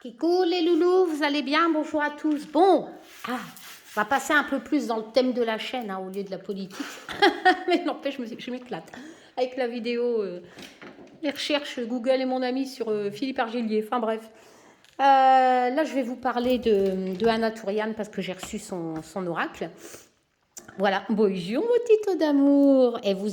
Coucou les loulous, vous allez bien? Bonjour à tous. Bon, on va passer un peu plus dans le thème de la chaîne au lieu de la politique. Mais n'empêche, je m'éclate avec la vidéo, les recherches Google et mon ami sur Philippe Argilier. Enfin bref. Là, je vais vous parler de Anna Touriane parce que j'ai reçu son oracle. Voilà, bonjour mon petit d'amour. Et vous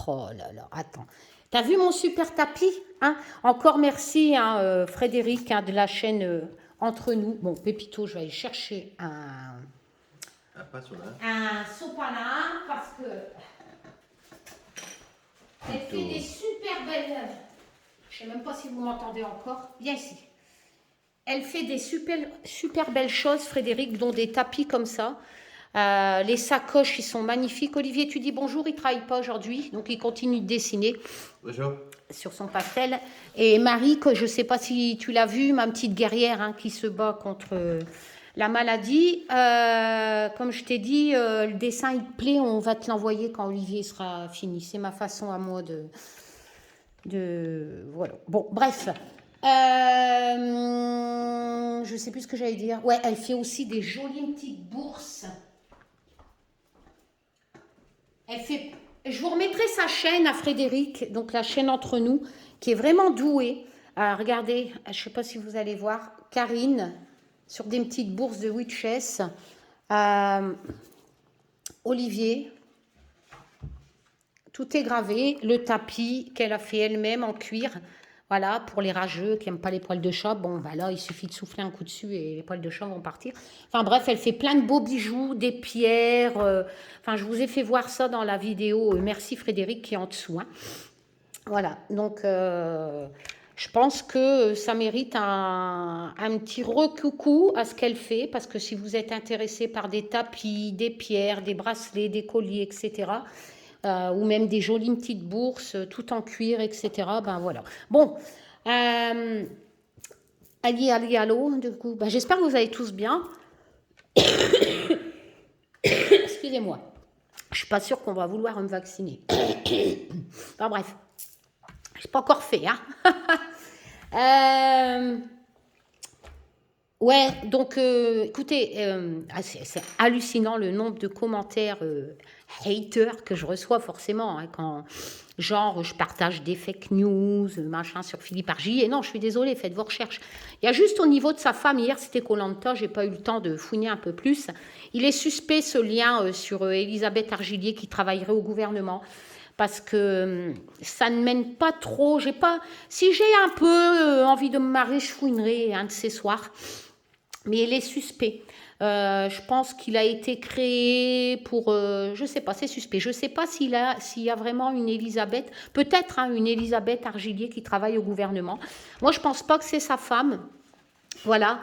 Oh là là, attends. T'as vu mon super tapis, hein? Encore merci, hein, Frédéric, hein, de la chaîne Entre nous. Bon, Pépito, je vais aller chercher Pas sur là. un sopalin parce que elle fait des super belles. Je sais même pas si vous m'entendez encore. Viens ici. Elle fait des super belles choses, Frédéric, dont des tapis comme ça. Les sacoches, ils sont magnifiques. Olivier, tu dis bonjour, il ne travaille pas aujourd'hui, donc il continue de dessiner. Bonjour. Sur son pastel. Et Marie, que je ne sais pas si tu l'as vue, ma petite guerrière hein, qui se bat contre la maladie. Comme je t'ai dit, le dessin, il te plaît, on va te l'envoyer quand Olivier sera fini. C'est ma façon à moi de voilà. Bon, bref. Je sais plus ce que j'allais dire. Ouais, elle fait aussi des jolies petites bourses. Elle fait. Je vous remettrai sa chaîne à Frédéric, donc la chaîne Entre nous, qui est vraiment douée. Regardez, je ne sais pas si vous allez voir, Karine, sur des petites bourses de Witches. Olivier, tout est gravé. Le tapis qu'elle a fait elle-même en cuir. Voilà, pour les rageux qui n'aiment pas les poils de chat, bon, bah là, il suffit de souffler un coup dessus et les poils de chat vont partir. Enfin bref, elle fait plein de beaux bijoux, des pierres. Enfin, je vous ai fait voir ça dans la vidéo. Merci Frédéric qui est en dessous. Hein. Voilà, donc je pense que ça mérite un petit recoucou à ce qu'elle fait, parce que si vous êtes intéressé par des tapis, des pierres, des bracelets, des colliers, etc., ou même des jolies petites bourses, tout en cuir, etc., ben voilà. Bon, allô, du coup, ben, j'espère que vous allez tous bien. Excusez-moi, je suis pas sûre qu'on va vouloir me vacciner. Enfin bref, c'est pas encore fait, hein. Ouais, donc écoutez, c'est hallucinant le nombre de commentaires haters que je reçois forcément hein, quand, genre, je partage des fake news, machin sur Philippe Argy. Et non, je suis désolée, faites vos recherches. Il y a juste au niveau de sa femme, hier c'était koh j'ai pas eu le temps de fouiner un peu plus. Il est suspect ce lien sur Elisabeth Argilier qui travaillerait au gouvernement. Parce que ça ne mène pas trop. J'ai pas. Si j'ai un peu envie de me marrer, je fouinerai un de ces soirs. Mais il est suspect. Je pense qu'il a été créé pour... je sais pas, c'est suspect. Je sais pas s'il y a vraiment une Elisabeth, peut-être hein, une Elisabeth Argilier qui travaille au gouvernement. Moi, je pense pas que c'est sa femme. Voilà.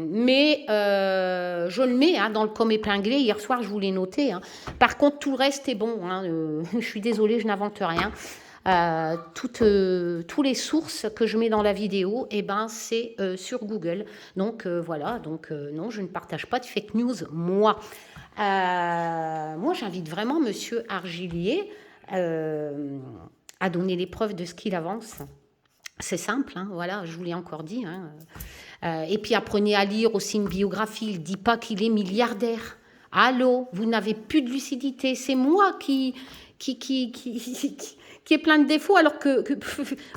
Mais je le mets hein, dans le com épinglé. Hier soir, je vous l'ai noté. Hein. Par contre, tout le reste est bon. Hein. Je suis désolée, je n'invente rien. Toutes les sources que je mets dans la vidéo, eh ben, c'est sur Google. Donc voilà, donc non, je ne partage pas de fake news, moi. Moi, j'invite vraiment Monsieur Argilier à donner les preuves de ce qu'il avance. C'est simple, hein, voilà, je vous l'ai encore dit. Hein. Et puis apprenez à lire aussi une biographie. Il ne dit pas qu'il est milliardaire. Allô, vous n'avez plus de lucidité. C'est moi qui est plein de défauts, alors que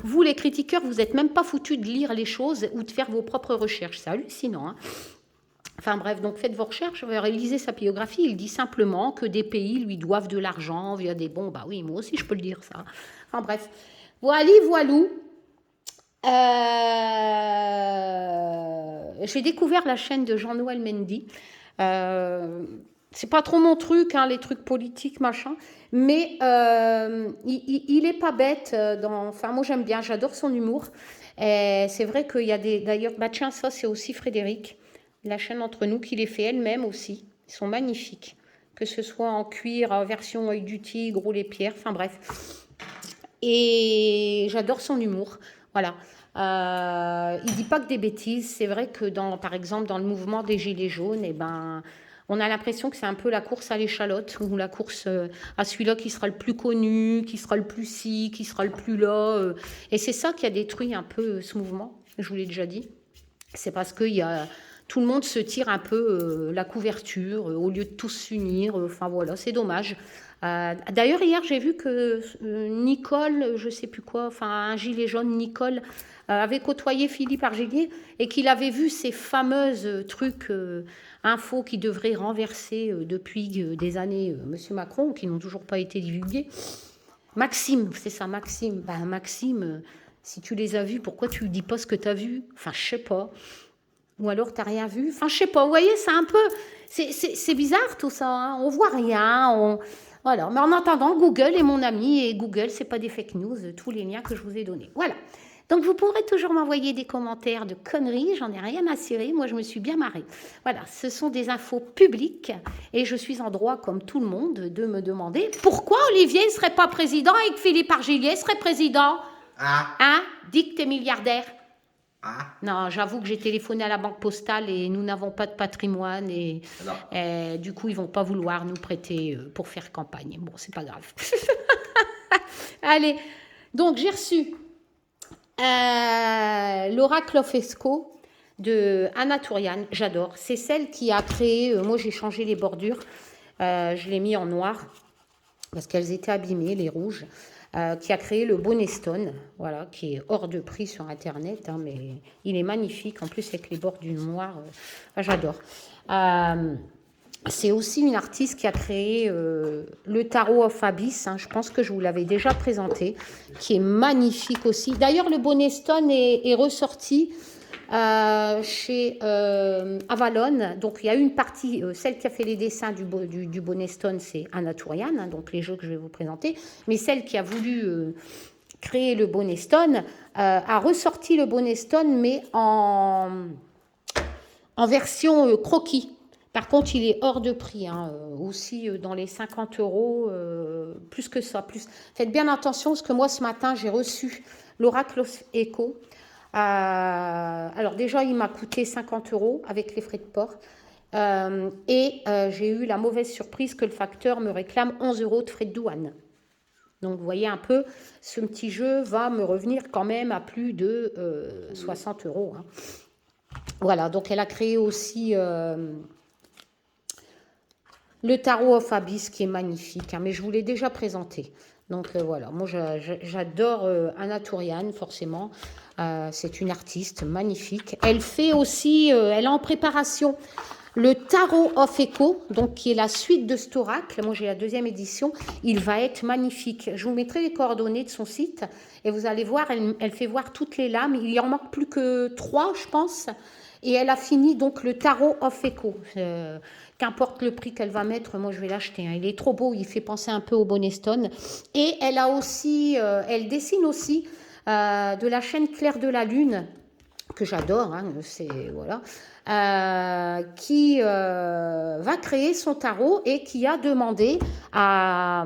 vous, les critiqueurs, vous n'êtes même pas foutus de lire les choses ou de faire vos propres recherches. C'est hallucinant. Hein. Enfin bref, donc faites vos recherches, réalisez sa biographie. Il dit simplement que des pays lui doivent de l'argent via des bons. Bah oui, moi aussi je peux le dire ça. Enfin bref, voilou. J'ai découvert la chaîne de Jean-Noël Mendy. C'est pas trop mon truc, hein, les trucs politiques, machin. Mais il est pas bête. Enfin, moi j'aime bien, j'adore son humour. C'est vrai qu'il y a des. D'ailleurs, bah tiens, ça c'est aussi Frédéric, la chaîne Entre nous, qui les fait elle-même aussi. Ils sont magnifiques. Que ce soit en cuir, version œil du tigre ou les pierres. Enfin bref. Et j'adore son humour. Voilà. Il dit pas que des bêtises. C'est vrai que par exemple, dans le mouvement des Gilets jaunes, eh ben, On a l'impression que c'est un peu la course à l'échalote ou la course à celui-là qui sera le plus connu, qui sera le plus ci, qui sera le plus là. Et c'est ça qui a détruit un peu ce mouvement, je vous l'ai déjà dit. C'est parce que tout le monde se tire un peu la couverture au lieu de tous s'unir. Enfin voilà, c'est dommage. D'ailleurs, hier, j'ai vu que Nicole, je sais plus quoi, enfin un gilet jaune, Nicole, avait côtoyé Philippe Argillier et qu'il avait vu ces fameuses trucs infos qui devraient renverser depuis des années Monsieur Macron, qui n'ont toujours pas été divulgués. Maxime, c'est ça, Maxime. Ben, Maxime, si tu les as vus, pourquoi tu ne dis pas ce que tu as vu? Enfin, je sais pas. Ou alors, tu n'as rien vu? Enfin, je sais pas. Vous voyez, c'est un peu... C'est bizarre tout ça. Hein. On voit rien. Voilà. Mais en attendant, Google est mon ami. Et Google, c'est pas des fake news, tous les liens que je vous ai donnés. Voilà. Donc, vous pourrez toujours m'envoyer des commentaires de conneries. J'en ai rien à cirer. Moi, je me suis bien marrée. Voilà. Ce sont des infos publiques. Et je suis en droit, comme tout le monde, de me demander pourquoi Olivier ne serait pas président et que Philippe Argillier serait président. Ah. Hein? Dis que t'es milliardaire. Ah. Non, j'avoue que j'ai téléphoné à la banque postale et nous n'avons pas de patrimoine et du coup, ils vont pas vouloir nous prêter pour faire campagne. Bon, c'est pas grave. Allez, donc j'ai reçu l'oracle of Esco de Anna Tourian. J'adore. C'est celle qui a créé, moi j'ai changé les bordures, je l'ai mis en noir parce qu'elles étaient abîmées, les rouges. Qui a créé le Bonestone, voilà, qui est hors de prix sur Internet, hein, mais il est magnifique, en plus avec les bords du noir, j'adore. C'est aussi une artiste qui a créé le Tarot of Abyss, hein, je pense que je vous l'avais déjà présenté, qui est magnifique aussi. D'ailleurs, le Bonestone est ressorti chez Avalon. Donc il y a une partie, celle qui a fait les dessins du Bonestone, c'est Anna Tourian, hein, donc les jeux que je vais vous présenter, mais celle qui a voulu créer le Bonestone a ressorti le Bonestone mais en version croquis. Par contre, il est hors de prix, hein, aussi dans les 50 €, plus que ça. Plus. Faites bien attention parce que moi ce matin j'ai reçu l'Oracle Echo. Alors déjà, il m'a coûté 50 € avec les frais de port. Et j'ai eu la mauvaise surprise que le facteur me réclame 11 € de frais de douane. Donc vous voyez un peu, ce petit jeu va me revenir quand même à plus de 60 €. Hein. Voilà, donc elle a créé aussi le Tarot of Abyss qui est magnifique, hein, mais je vous l'ai déjà présenté. Donc voilà, moi j'adore Anna Tourian, forcément. C'est une artiste magnifique. Elle fait aussi, elle a en préparation le Tarot of Echo, donc qui est la suite de cet oracle. Moi j'ai la 2e édition. Il va être magnifique. Je vous mettrai les coordonnées de son site et vous allez voir, elle fait voir toutes les lames. Il y en manque plus que 3, je pense. Et elle a fini donc le Tarot of Echo. Qu'importe le prix qu'elle va mettre, moi je vais l'acheter. Hein. Il est trop beau, il fait penser un peu au Bonestone. Et elle a aussi, elle dessine aussi de la chaîne Claire de la Lune, que j'adore, hein, c'est voilà, qui va créer son tarot et qui a demandé à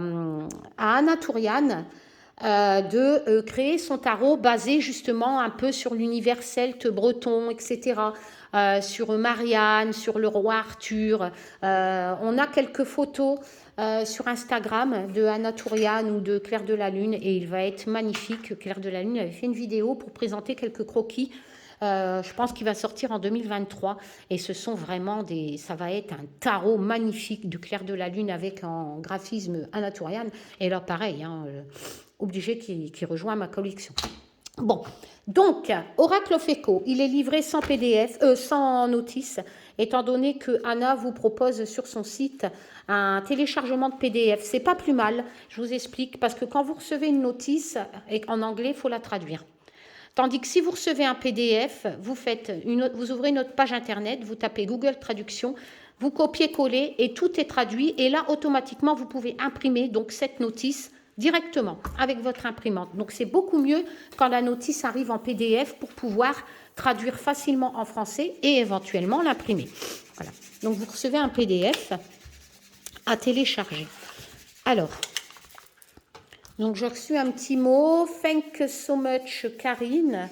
Anna Tourian de créer son tarot basé justement un peu sur l'univers celte breton, etc. Sur Marianne, sur le roi Arthur. On a quelques photos sur Instagram de Anna Tourian ou de Claire de la Lune et il va être magnifique. Claire de la Lune avait fait une vidéo pour présenter quelques croquis. Je pense qu'il va sortir en 2023 et ce sont vraiment ça va être un tarot magnifique de Claire de la Lune avec en graphisme Anna Tourian et là pareil, hein, obligé qui rejoint ma collection. Bon, donc, Oracle of Echo, il est livré sans PDF, sans notice, étant donné que Anna vous propose sur son site un téléchargement de PDF. C'est pas plus mal, je vous explique, parce que quand vous recevez une notice, en anglais, il faut la traduire. Tandis que si vous recevez un PDF, vous ouvrez notre page internet, vous tapez Google Traduction, vous copiez-collez et tout est traduit. Et là, automatiquement, vous pouvez imprimer donc cette notice directement avec votre imprimante. Donc c'est beaucoup mieux quand la notice arrive en PDF pour pouvoir traduire facilement en français et éventuellement l'imprimer. Voilà. Donc vous recevez un PDF à télécharger. Alors, donc j'ai reçu un petit mot. Thank you so much, Karine.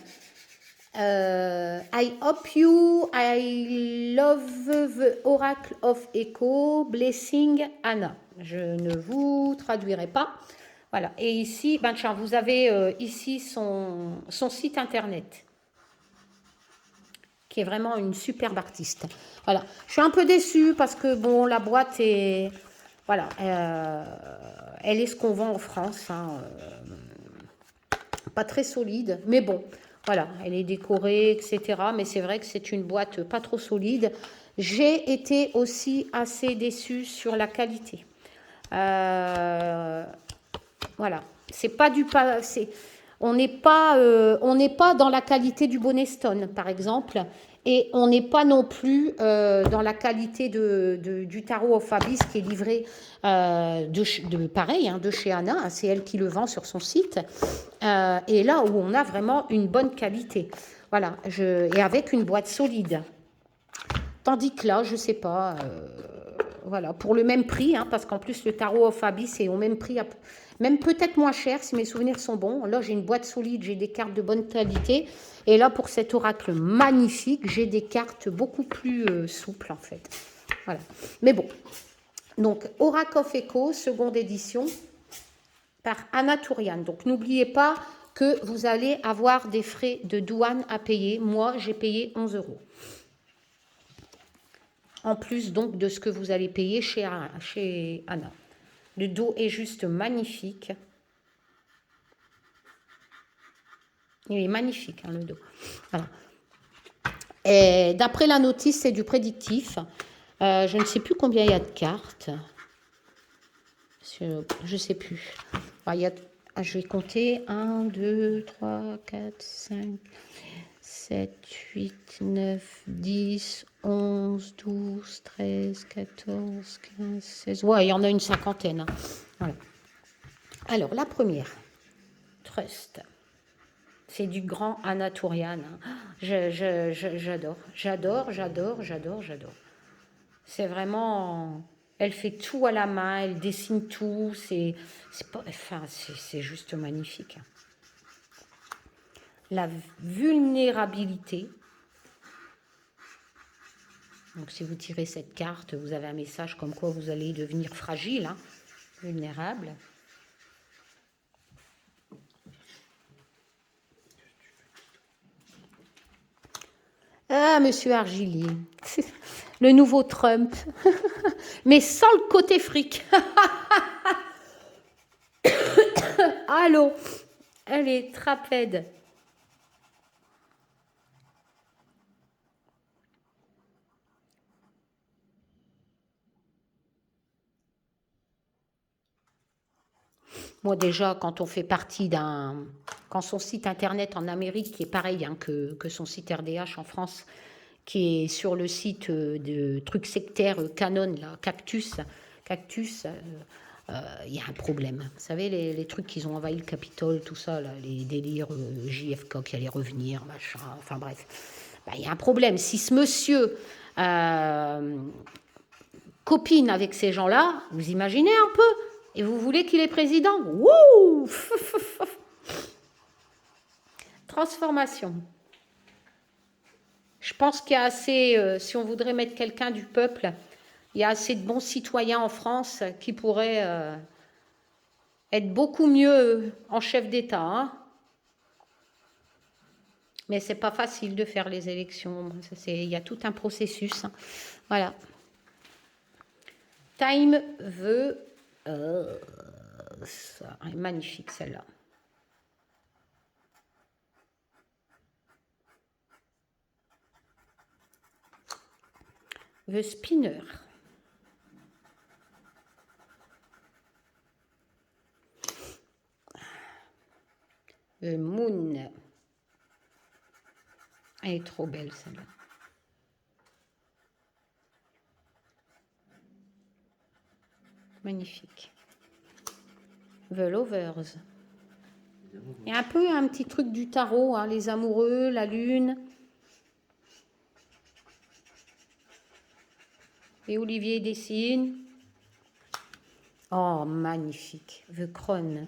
I hope you, I love the Oracle of Echo, blessing Anna. Je ne vous traduirai pas. Voilà. Et ici, ben tiens, vous avez ici son site internet, qui est vraiment une superbe artiste. Voilà. Je suis un peu déçue parce que, bon, la boîte est... Voilà. Elle est ce qu'on vend en France. Hein, pas très solide, mais bon. Voilà, elle est décorée, etc. Mais c'est vrai que c'est une boîte pas trop solide. J'ai été aussi assez déçue sur la qualité. Voilà, c'est pas du pas. On n'est pas dans la qualité du Bonestone, par exemple, et on n'est pas non plus dans la qualité du tarot of Abyss qui est livré pareil, hein, de chez Anna. C'est elle qui le vend sur son site. Et là où on a vraiment une bonne qualité. Voilà, et avec une boîte solide. Tandis que là, je sais pas, voilà, pour le même prix, hein, parce qu'en plus le tarot of Abyss est au même prix, même peut-être moins cher si mes souvenirs sont bons. Là, j'ai une boîte solide, j'ai des cartes de bonne qualité. Et là, pour cet oracle magnifique, j'ai des cartes beaucoup plus souples, en fait. Voilà. Mais bon. Donc, Oracle of Echo, seconde édition, par Anna Tourian. Donc, n'oubliez pas que vous allez avoir des frais de douane à payer. Moi, j'ai payé 11 €. En plus, donc, de ce que vous allez payer chez Anna. Le dos est juste magnifique. Il est magnifique, hein, le dos. Voilà. Et d'après la notice, c'est du prédictif. Je ne sais plus combien il y a de cartes. Je ne sais plus. Enfin, je vais compter. 1, 2, 3, 4, 5, 7, 8, 9, 10, 11, 12, 13, 14, 15, 16. Ouais, il y en a une cinquantaine. Hein. Voilà. Alors, la première. Trust. C'est du grand Anna Tourian. Hein. J'adore. C'est vraiment... Elle fait tout à la main, elle dessine tout. C'est juste magnifique. La vulnérabilité. Donc, si vous tirez cette carte, vous avez un message comme quoi vous allez devenir fragile, hein, vulnérable. Ah, monsieur Argili, le nouveau Trump, mais sans le côté fric. Allô, elle est trapède. Moi déjà, quand on fait partie quand son site internet en Amérique, qui est pareil hein, que son site RDH en France, qui est sur le site de trucs sectaires Canon, là, Cactus, il y a un problème. Vous savez, les trucs qu'ils ont envahi le Capitole, tout ça, là, les délires JFK qui allait revenir, machin, enfin bref. Il y a un problème. Si ce monsieur copine avec ces gens-là, vous imaginez un peu? Et vous voulez qu'il est président? Wouh! Transformation. Je pense qu'il y a assez, si on voudrait mettre quelqu'un du peuple, il y a assez de bons citoyens en France qui pourraient être beaucoup mieux en chef d'État. Hein. Mais c'est pas facile de faire les élections. Il y a tout un processus. Hein. Voilà. Time veut... ça est magnifique celle-là. The Spinner. The Moon. Elle est trop belle celle-là. Magnifique. The Lovers. Il y a un peu un petit truc du tarot, hein, les amoureux, la lune. Et Olivier dessine. Oh, magnifique. The Crown.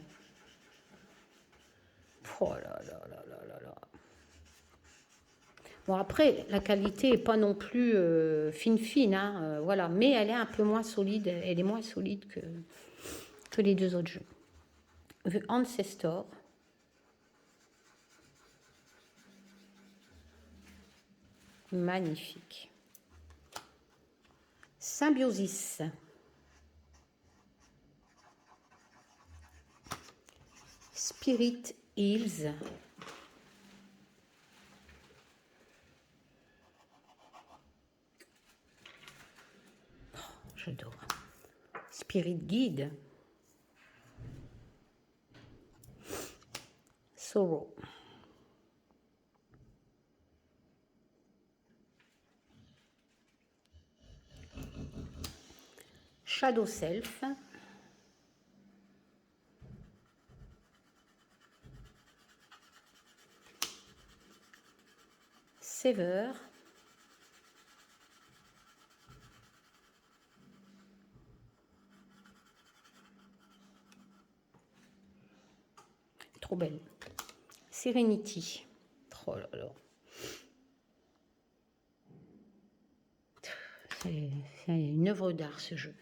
Oh là là là là là là. Bon, après, la qualité n'est pas non plus fine, hein, voilà. Mais elle est un peu moins solide. Elle est moins solide que les deux autres jeux. The Ancestor. Magnifique. Symbiosis. Spirit Hills. Oh, j'adore. Spirit Guide. Sorrow. Shadow Self. Sever. Trop belle. Serenity. Oh là là. C'est une œuvre d'art ce jeu.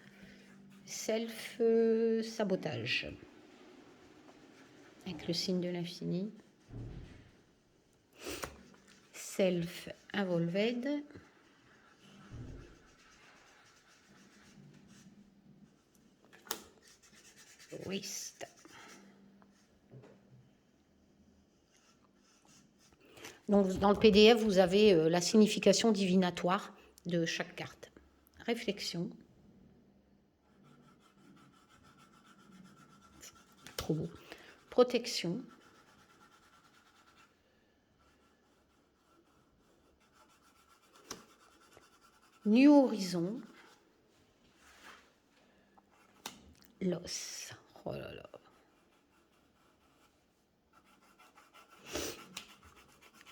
Self-sabotage. Avec le signe de l'infini. Self-involved. Waste. Donc, dans le PDF, vous avez la signification divinatoire de chaque carte. Réflexion. Trop beau. Protection. New Horizon. Loss. Oh là là.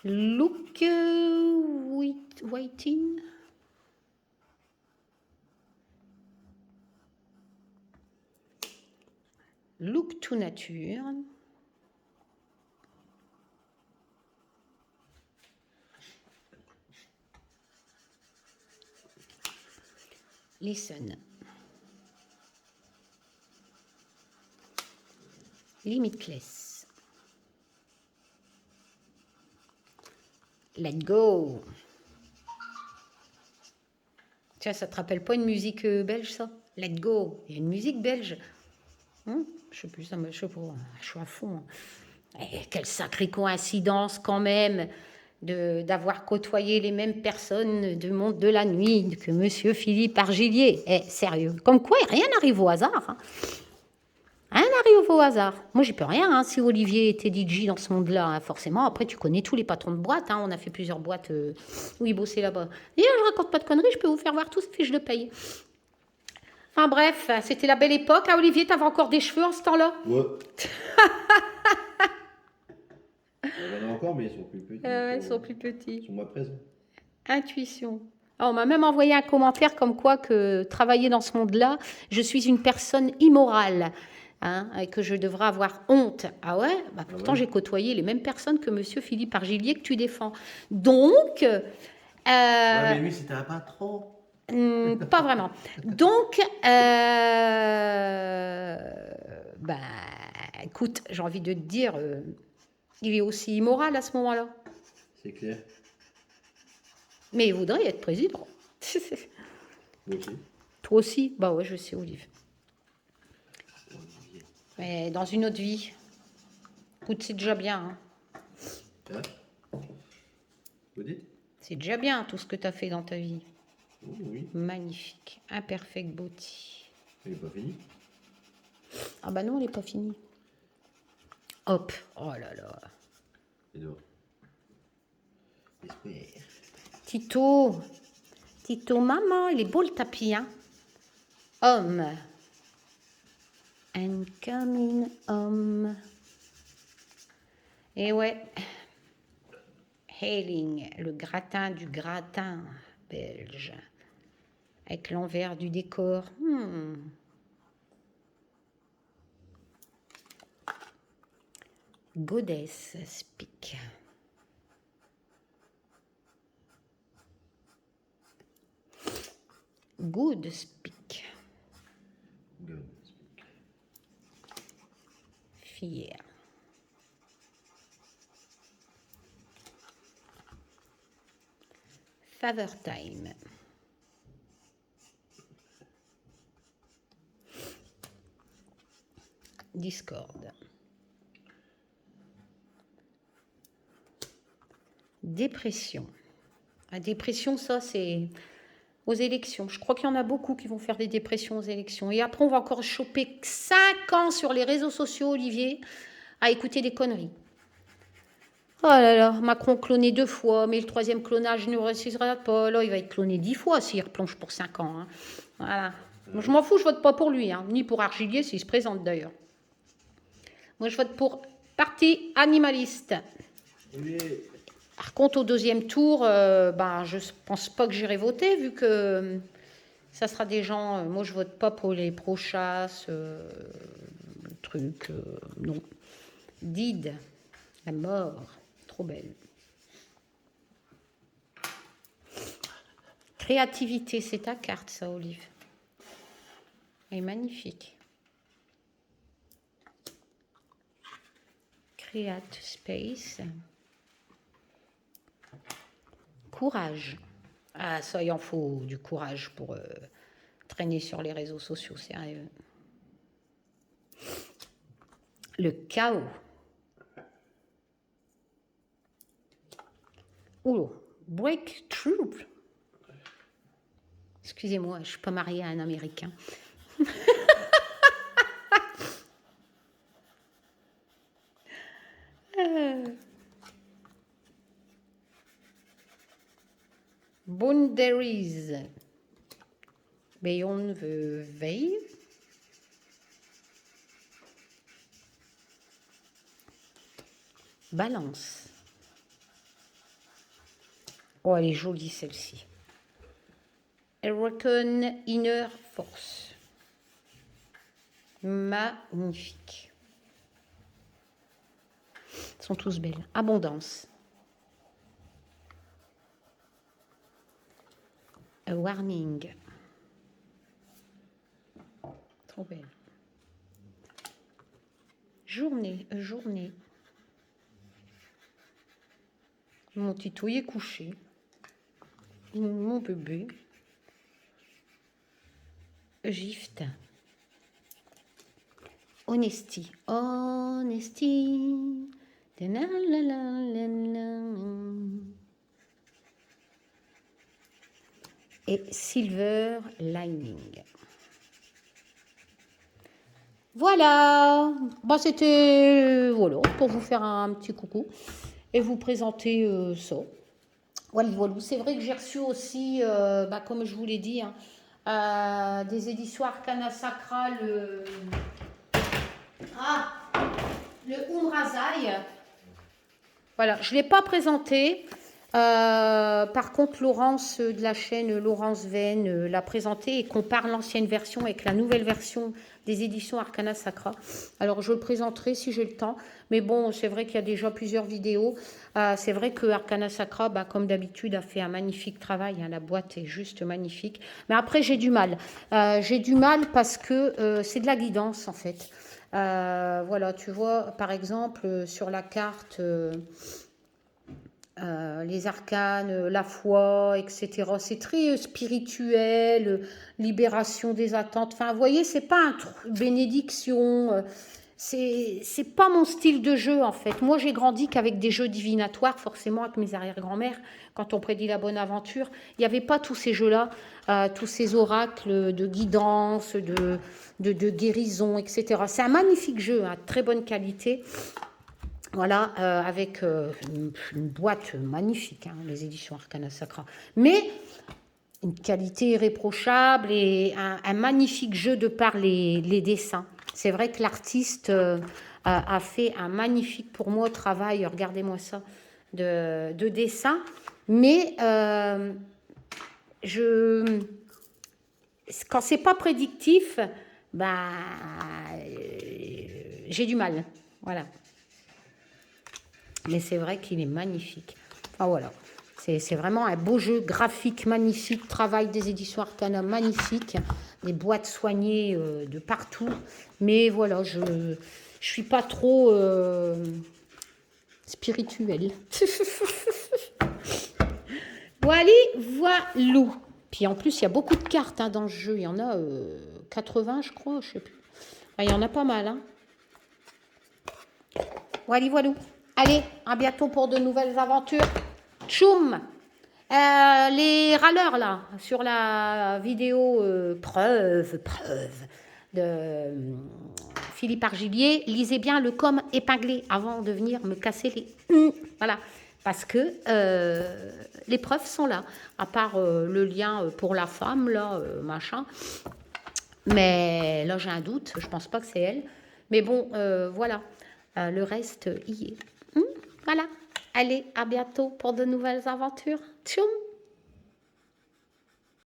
Look waiting. Look to nature. Listen. Limitless. Let go. Tiens, ça te rappelle pas une musique belge, ça? Let go. Il y a une musique belge. Je sais plus, ça me, je sais pas, je suis à fond. Et quelle sacrée coïncidence quand même d'avoir côtoyé les mêmes personnes du monde de la nuit que Monsieur Philippe Argillier. Sérieux, comme quoi rien n'arrive au hasard. Hein. Rien n'arrive au hasard. Moi, j'y peux rien hein, si Olivier était DJ dans ce monde-là. Hein, forcément, après, tu connais tous les patrons de boîtes. Hein, on a fait plusieurs boîtes où il bossait là-bas. D'ailleurs, je raconte pas de conneries, je peux vous faire voir tous ces fiches de paye. Enfin bref, c'était la belle époque. Ah, Olivier, t'avais encore des cheveux en ce temps-là? Ouais. Il y en a encore, mais ils sont plus petits. Ils sont plus petits. Ils sont moins présents. Intuition. Ah, on m'a même envoyé un commentaire comme quoi que travailler dans ce monde-là, je suis une personne immorale. Hein, et que je devrais avoir honte. Ah ouais, bah pourtant j'ai côtoyé les mêmes personnes que Monsieur Philippe Argillier que tu défends. Donc... Ouais, mais lui, c'était un patron. Pas vraiment. Donc, bah, écoute, j'ai envie de te dire, il est aussi immoral à ce moment-là. C'est clair. Mais il voudrait être président. Moi aussi. Toi aussi? Bah ouais, je sais, Olive. Mais dans une autre vie. Écoute, c'est déjà bien. Hein. Hein? Vous dites? C'est déjà bien tout ce que tu as fait dans ta vie. Oh, oui. Magnifique. Imperfect Beauty. Il n'est pas fini. Ah bah non, elle n'est pas finie. Hop. Oh là là. Et dehors. J'espère. Tito. Tito, maman, il est beau le tapis, hein. Homme. Incoming homme. Et ouais. Hailing, le gratin du gratin belge. Avec l'envers du décor. Goddess speak. Good speak. Good. Fier. Favor time. Discord. Dépression. La dépression, ça, c'est aux élections. Je crois qu'il y en a beaucoup qui vont faire des dépressions aux élections. Et après, on va encore choper 5 ans sur les réseaux sociaux, Olivier, à écouter des conneries. Oh là là, Macron cloné 2 fois, mais le 3e clonage ne réussira pas. Là, il va être cloné 10 fois s'il replonge pour 5 ans. Hein. Voilà. Moi, je m'en fous, je vote pas pour lui, hein, ni pour Argilier s'il se présente d'ailleurs. Moi, je vote pour Parti animaliste. Olivier. Par contre, au 2e tour, ben, je pense pas que j'irai voter, vu que ça sera des gens... moi, je vote pas pour les pro-chasse, trucs, non. Did, la mort, trop belle. Créativité, c'est ta carte, ça, Olive. Elle est magnifique. Create space. Courage. Ah, ça, il en faut du courage pour traîner sur les réseaux sociaux, sérieux. Le chaos. Oh, breakthrough. Excusez-moi, je ne suis pas mariée à un Américain. Boundaries. Beyond the veil. Balance. Oh, elle est jolie celle-ci. Awaken Inner Force. Magnifique. Elles sont tous belles. Abondance. A warning. Trop belle. Journée. Mon titouille est couché. Mon bébé. Gift. Honesty. Et silver lining. Voilà. Bon, c'était voilà, pour vous faire un petit coucou et vous présenter ça. Voilà. C'est vrai que j'ai reçu aussi, comme je vous l'ai dit, hein, des éditions Arcana Sacra, le Umrazai. Voilà, je ne l'ai pas présenté. Par contre, Laurence de la chaîne Laurence Venn l'a présenté et compare l'ancienne version avec la nouvelle version des éditions Arcana Sacra. Alors, je le présenterai si j'ai le temps. Mais bon, c'est vrai qu'il y a déjà plusieurs vidéos. C'est vrai que Arcana Sacra, comme d'habitude, a fait un magnifique travail. Hein. La boîte est juste magnifique. Mais après, j'ai du mal. J'ai du mal parce que c'est de la guidance, en fait. Voilà, tu vois, par exemple, sur la carte... les arcanes, la foi, etc. C'est très spirituel, libération des attentes. Enfin, vous voyez, c'est pas un truc, bénédiction. C'est pas mon style de jeu, en fait. Moi, j'ai grandi qu'avec des jeux divinatoires, forcément, avec mes arrière-grand-mères. Quand on prédit la bonne aventure, il n'y avait pas tous ces jeux-là, tous ces oracles de guidance, de guérison, etc. C'est un magnifique jeu, hein, très bonne qualité. Voilà, avec une boîte magnifique, hein, les éditions Arcana Sacra. Mais une qualité irréprochable et un magnifique jeu de par les dessins. C'est vrai que l'artiste a fait un magnifique, pour moi, travail, regardez-moi ça, de dessin. Mais quand c'est pas prédictif, j'ai du mal. Voilà. Mais c'est vrai qu'il est magnifique. Enfin voilà. C'est vraiment un beau jeu graphique magnifique, travail des éditions Arcana magnifique, des boîtes soignées de partout. Mais voilà, je suis pas trop spirituelle. Voilà, voilou. Puis en plus, il y a beaucoup de cartes hein, dans ce jeu. Il y en a 80, je crois, je sais plus. Enfin, il y en a pas mal. Hein. Voilà, voilou. Allez, à bientôt pour de nouvelles aventures. Tchoum! Les râleurs, là, sur la vidéo preuve de Philippe Argilier, lisez bien le com épinglé avant de venir me casser les... Voilà, parce que les preuves sont là, à part le lien pour la femme, là, machin. Mais là, j'ai un doute, je pense pas que c'est elle. Mais bon, voilà, le reste y est. Voilà. Allez, à bientôt pour de nouvelles aventures. Tchoum!